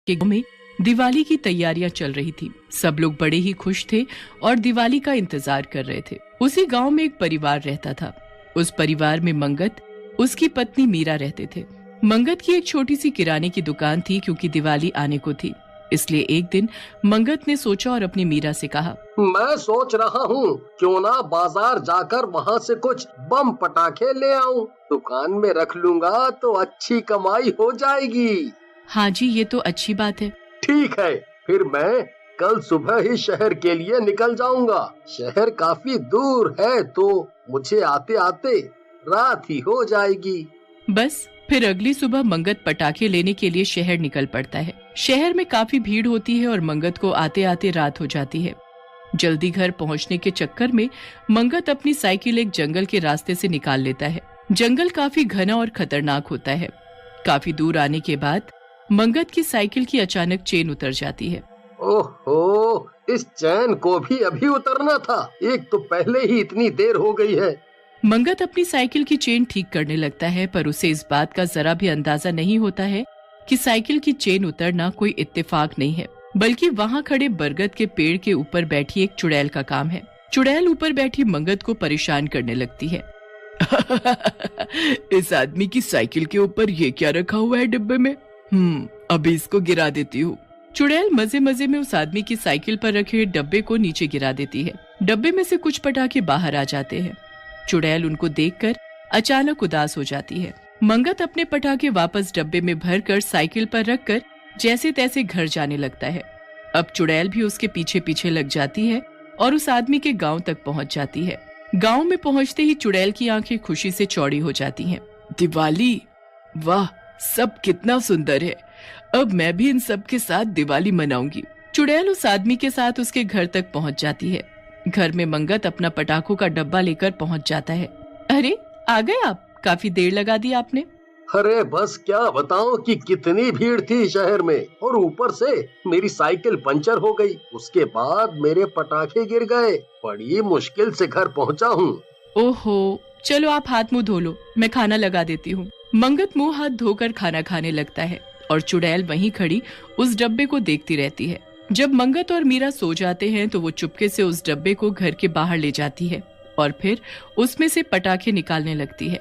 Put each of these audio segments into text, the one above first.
के गांव में दिवाली की तैयारियां चल रही थी। सब लोग बड़े ही खुश थे और दिवाली का इंतजार कर रहे थे। उसी गांव में एक परिवार रहता था। उस परिवार में मंगत, उसकी पत्नी मीरा रहते थे। मंगत की एक छोटी सी किराने की दुकान थी। क्योंकि दिवाली आने को थी, इसलिए एक दिन मंगत ने सोचा और अपनी मीरा से कहा, मैं सोच रहा हूँ क्यों ना बाजार जाकर वहाँ से कुछ बम पटाखे ले आऊं। दुकान में रख लूंगा तो अच्छी कमाई हो जाएगी। हाँ जी, ये तो अच्छी बात है। ठीक है, फिर मैं कल सुबह ही शहर के लिए निकल जाऊंगा। शहर काफी दूर है तो मुझे आते आते रात ही हो जाएगी। बस फिर अगली सुबह मंगत पटाखे लेने के लिए शहर निकल पड़ता है। शहर में काफी भीड़ होती है और मंगत को आते आते रात हो जाती है। जल्दी घर पहुंचने के चक्कर में मंगत अपनी साइकिल एक जंगल के रास्ते से निकाल लेता है। जंगल काफी घना और खतरनाक होता है। काफी दूर आने के बाद मंगत की साइकिल की अचानक चेन उतर जाती है। ओहो, इस चैन को भी अभी उतरना था। एक तो पहले ही इतनी देर हो गई है। मंगत अपनी साइकिल की चेन ठीक करने लगता है, पर उसे इस बात का जरा भी अंदाजा नहीं होता है कि साइकिल की चेन उतरना कोई इत्तेफाक नहीं है, बल्कि वहाँ खड़े बरगद के पेड़ के ऊपर बैठी एक चुड़ैल का काम है। चुड़ैल ऊपर बैठी मंगत को परेशान करने लगती है। इस आदमी की साइकिल के ऊपर ये क्या रखा हुआ है डिब्बे में? अभी इसको गिरा देती हूँ। चुड़ैल मजे मजे में उस आदमी की साइकिल पर रखे डब्बे को नीचे गिरा देती है। डब्बे में से कुछ पटाखे बाहर आ जाते हैं। चुड़ैल उनको देखकर अचानक उदास हो जाती है। मंगत अपने पटाखे वापस डब्बे में भरकर साइकिल पर रखकर जैसे तैसे घर जाने लगता है। अब चुड़ैल भी उसके पीछे पीछे लग जाती है और उस आदमी के गांव तक पहुंच जाती है। गांव में पहुंचते ही चुड़ैल की आंखें खुशी से चौड़ी हो जाती हैं। दिवाली, वाह, सब कितना सुंदर है। अब मैं भी इन सब के साथ दिवाली मनाऊंगी। चुड़ैल उस आदमी के साथ उसके घर तक पहुंच जाती है। घर में मंगत अपना पटाखों का डब्बा लेकर पहुंच जाता है। अरे, आ गए आप? काफी देर लगा दी आपने। अरे बस क्या बताऊं कि कितनी भीड़ थी शहर में, और ऊपर से मेरी साइकिल पंचर हो गई। उसके बाद मेरे पटाखे गिर गए। बड़ी मुश्किल से घर पहुंचा हूँ। ओहो, चलो आप हाथ मुंह धो लो, मैं खाना लगा देती हूँ। मंगत मुंह हाथ धोकर खाना खाने लगता है और चुड़ैल वहीं खड़ी उस डब्बे को देखती रहती है। जब मंगत और मीरा सो जाते हैं तो वो चुपके से उस डब्बे को घर के बाहर ले जाती है और फिर उसमें से पटाखे निकालने लगती है।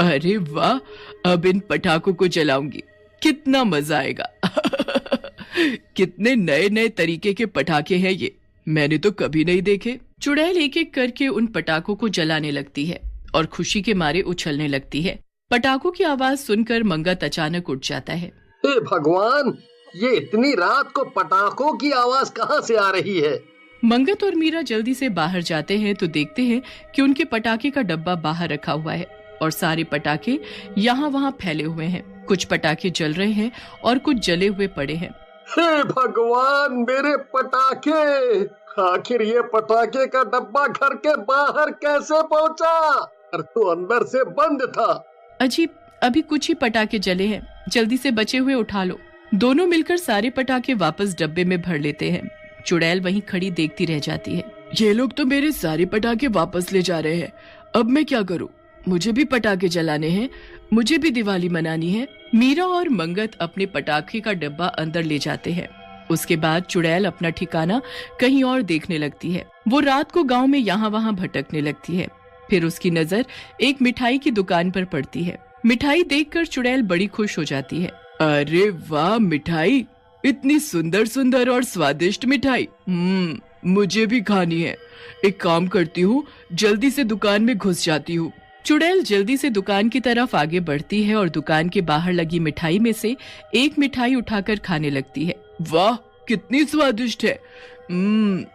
अरे वाह, अब इन पटाखों को जलाऊंगी, कितना मजा आएगा। कितने नए नए तरीके के पटाखे हैं ये, मैंने तो कभी नहीं देखे। चुड़ैल एक एक करके उन पटाखों को जलाने लगती है और खुशी के मारे उछलने लगती है। पटाखों की आवाज सुनकर मंगत अचानक उठ जाता है। हे भगवान, ये इतनी रात को पटाखों की आवाज कहाँ से आ रही है? मंगत और मीरा जल्दी से बाहर जाते हैं तो देखते हैं कि उनके पटाखे का डब्बा बाहर रखा हुआ है और सारे पटाखे यहाँ वहाँ फैले हुए हैं। कुछ पटाखे जल रहे हैं और कुछ जले हुए पड़े हैं। हे भगवान, मेरे पटाखे! आखिर ये पटाखे का डब्बा घर के बाहर कैसे पहुँचा? घर तो अंदर से बंद था। अजीब, अभी कुछ ही पटाखे जले हैं, जल्दी से बचे हुए उठा लो। दोनों मिलकर सारे पटाखे वापस डब्बे में भर लेते हैं। चुड़ैल वहीं खड़ी देखती रह जाती है। ये लोग तो मेरे सारे पटाखे वापस ले जा रहे हैं, अब मैं क्या करूं? मुझे भी पटाखे जलाने हैं, मुझे भी दिवाली मनानी है। मीरा और मंगत अपने पटाखे का डब्बा अंदर ले जाते हैं। उसके बाद चुड़ैल अपना ठिकाना कहीं और देखने लगती है। वो रात को गाँव में यहाँ वहाँ भटकने लगती है। फिर उसकी नजर एक मिठाई की दुकान पर पड़ती है। मिठाई देखकर चुड़ैल बड़ी खुश हो जाती है। अरे वाह, मिठाई, इतनी सुंदर सुंदर और स्वादिष्ट मिठाई, मुझे भी खानी है। एक काम करती हूँ, जल्दी से दुकान में घुस जाती हूँ। चुड़ैल जल्दी से दुकान की तरफ आगे बढ़ती है और दुकान के बाहर लगी मिठाई में से एक मिठाई उठाकर खाने लगती है। वाह, कितनी स्वादिष्ट है।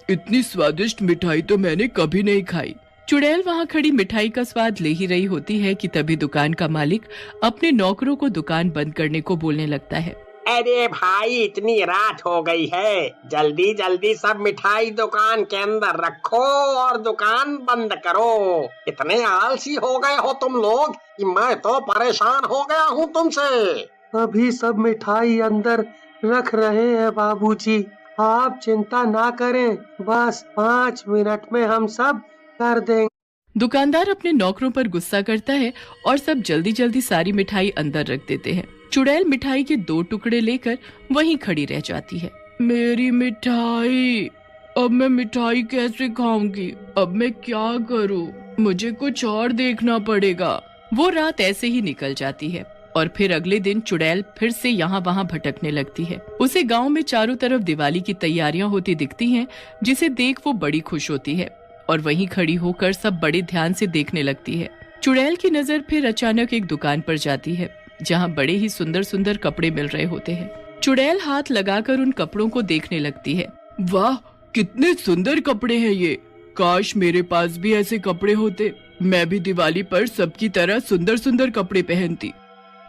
इतनी स्वादिष्ट मिठाई तो मैंने कभी नहीं खाई। चुड़ैल वहाँ खड़ी मिठाई का स्वाद ले ही रही होती है कि तभी दुकान का मालिक अपने नौकरों को दुकान बंद करने को बोलने लगता है। अरे भाई, इतनी रात हो गई है, जल्दी जल्दी सब मिठाई दुकान के अंदर रखो और दुकान बंद करो। इतने आलसी हो गए हो तुम लोग कि मैं तो परेशान हो गया हूँ तुमसे। अभी सब मिठाई अंदर रख रहे हैं बाबूजी, आप चिंता ना करें, बस 5 मिनट में हम सब कर देंगे। दुकानदार अपने नौकरों पर गुस्सा करता है और सब जल्दी जल्दी सारी मिठाई अंदर रख देते हैं। चुड़ैल मिठाई के 2 टुकड़े लेकर वहीं खड़ी रह जाती है। मेरी मिठाई, अब मैं मिठाई कैसे खाऊंगी? अब मैं क्या करूं? मुझे कुछ और देखना पड़ेगा। वो रात ऐसे ही निकल जाती है और फिर अगले दिन चुड़ैल फिर से यहाँ वहाँ भटकने लगती है। उसे गांव में चारों तरफ दिवाली की तैयारियां होती दिखती हैं, जिसे देख वो बड़ी खुश होती है और वहीं खड़ी होकर सब बड़े ध्यान से देखने लगती है। चुड़ैल की नजर फिर अचानक एक दुकान पर जाती है, जहाँ बड़े ही सुंदर सुंदर कपड़े मिल रहे होते हैं। चुड़ैल हाथ लगाकर उन कपड़ों को देखने लगती है। वाह, कितने सुंदर कपड़े हैं ये! काश मेरे पास भी ऐसे कपड़े होते। मैं भी दिवाली पर सबकी तरह सुंदर सुंदर कपड़े पहनती।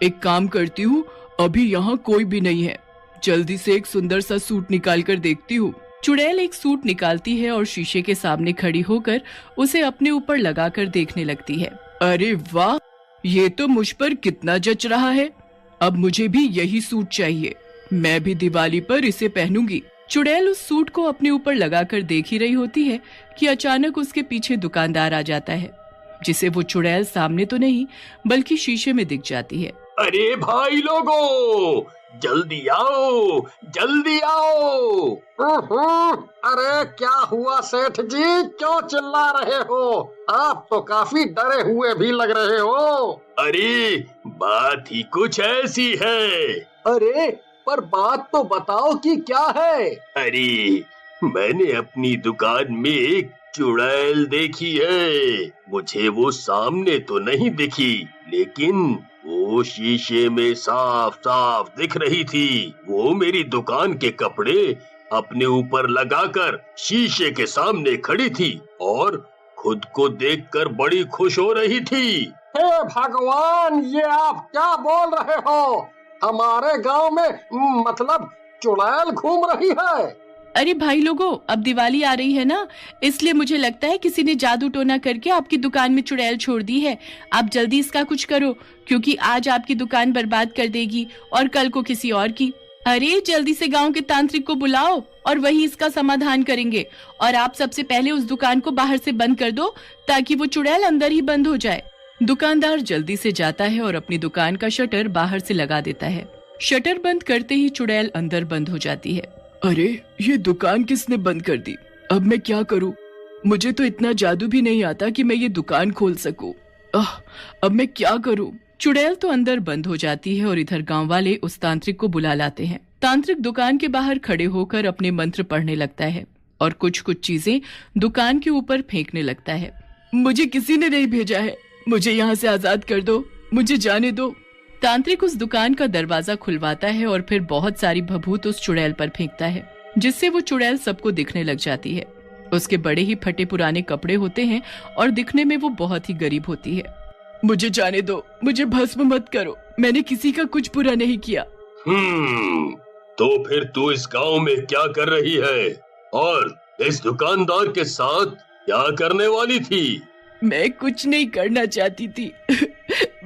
एक काम करती हूँ, अभी यहाँ कोई भी नहीं है, जल्दी से एक सुंदर सा सूट निकाल कर देखती हूँ। चुड़ैल एक सूट निकालती है और शीशे के सामने खड़ी होकर उसे अपने ऊपर लगाकर देखने लगती है। अरे वाह, ये तो मुझ पर कितना जच रहा है। अब मुझे भी यही सूट चाहिए, मैं भी दिवाली पर इसे पहनूंगी। चुड़ैल उस सूट को अपने ऊपर लगाकर देख ही रही होती है कि अचानक उसके पीछे दुकानदार आ जाता है, जिसे वो चुड़ैल सामने तो नहीं बल्कि शीशे में दिख जाती है। अरे भाई लोगों, जल्दी आओ, जल्दी आओ। अरे क्या हुआ सेठ जी, क्यों चिल्ला रहे हो? आप तो काफी डरे हुए भी लग रहे हो। अरे बात ही कुछ ऐसी है। अरे पर बात तो बताओ कि क्या है? अरे मैंने अपनी दुकान में एक चुड़ैल देखी है। मुझे वो सामने तो नहीं दिखी, लेकिन वो शीशे में साफ साफ दिख रही थी। वो मेरी दुकान के कपड़े अपने ऊपर लगाकर शीशे के सामने खड़ी थी और खुद को देखकर बड़ी खुश हो रही थी। हे भगवान, ये आप क्या बोल रहे हो? हमारे गांव में मतलब चुड़ैल घूम रही है? अरे भाई लोगों, अब दिवाली आ रही है ना, इसलिए मुझे लगता है किसी ने जादू टोना करके आपकी दुकान में चुड़ैल छोड़ दी है। आप जल्दी इसका कुछ करो, क्योंकि आज आपकी दुकान बर्बाद कर देगी और कल को किसी और की। अरे जल्दी से गांव के तांत्रिक को बुलाओ और वही इसका समाधान करेंगे। और आप सबसे पहले उस दुकान को बाहर से बंद कर दो, ताकि वो चुड़ैल अंदर ही बंद हो जाए। दुकानदार जल्दी से जाता है और अपनी दुकान का शटर बाहर से लगा देता है। शटर बंद करते ही चुड़ैल अंदर बंद हो जाती है। अरे ये दुकान किसने बंद कर दी? अब मैं क्या करूं? मुझे तो इतना जादू भी नहीं आता कि मैं ये दुकान खोल सकूं। अब मैं क्या करूं? चुड़ैल तो अंदर बंद हो जाती है और इधर गांव वाले उस तांत्रिक को बुला लाते हैं। तांत्रिक दुकान के बाहर खड़े होकर अपने मंत्र पढ़ने लगता है और कुछ कुछ चीजें दुकान के ऊपर फेंकने लगता है। मुझे किसी ने नहीं भेजा है, मुझे यहाँ से आजाद कर दो, मुझे जाने दो। तांत्रिक उस दुकान का दरवाजा खुलवाता है और फिर बहुत सारी भभूत उस चुड़ैल पर फेंकता है, जिससे वो चुड़ैल सबको दिखने लग जाती है। उसके बड़े ही फटे पुराने कपड़े होते हैं और दिखने में वो बहुत ही गरीब होती है। मुझे जाने दो, मुझे भस्म मत करो, मैंने किसी का कुछ बुरा नहीं किया। तो फिर तू इस गांव में क्या कर रही है और इस दुकानदार के साथ क्या करने वाली थी? मैं कुछ नहीं करना चाहती थी।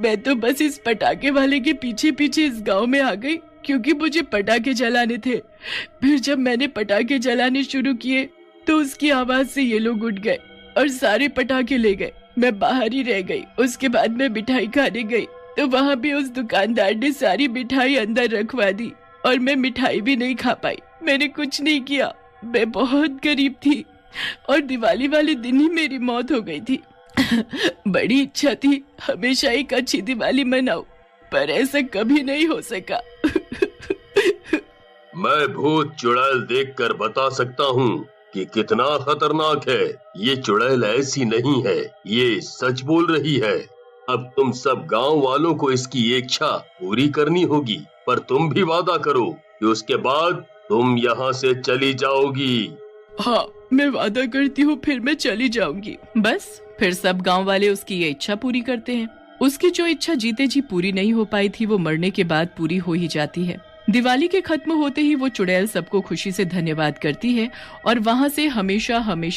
मैं तो बस इस पटाखे वाले के पीछे पीछे इस गांव में आ गई, क्योंकि मुझे पटाखे जलाने थे। फिर जब मैंने पटाखे जलाने शुरू किए तो उसकी आवाज से ये लोग उठ गए और सारे पटाखे ले गए। मैं बाहर ही रह गई। उसके बाद मैं मिठाई खाने गई तो वहाँ भी उस दुकानदार ने सारी मिठाई अंदर रखवा दी और मैं मिठाई भी नहीं खा पाई। मैंने कुछ नहीं किया, मैं बहुत गरीब थी और दिवाली वाले दिन ही मेरी मौत हो गई थी। बड़ी इच्छा थी हमेशा एक अच्छी दिवाली मनाऊं, पर ऐसा कभी नहीं हो सका। मैं भूत चुड़ैल देखकर बता सकता हूँ कि कितना खतरनाक है। ये चुड़ैल ऐसी नहीं है, ये सच बोल रही है। अब तुम सब गांव वालों को इसकी इच्छा पूरी करनी होगी, पर तुम भी वादा करो कि उसके बाद तुम यहाँ से चली जाओगी। हाँ, मैं वादा करती हूँ, फिर मैं चली जाऊंगी। बस फिर सब गांव वाले उसकी ये इच्छा पूरी करते हैं। उसकी जो इच्छा जीते जी पूरी नहीं हो पाई थी, वो मरने के बाद पूरी हो ही जाती है। दिवाली के खत्म होते ही वो चुड़ैल सबको खुशी से धन्यवाद करती है और वहाँ से हमेशा हमेशा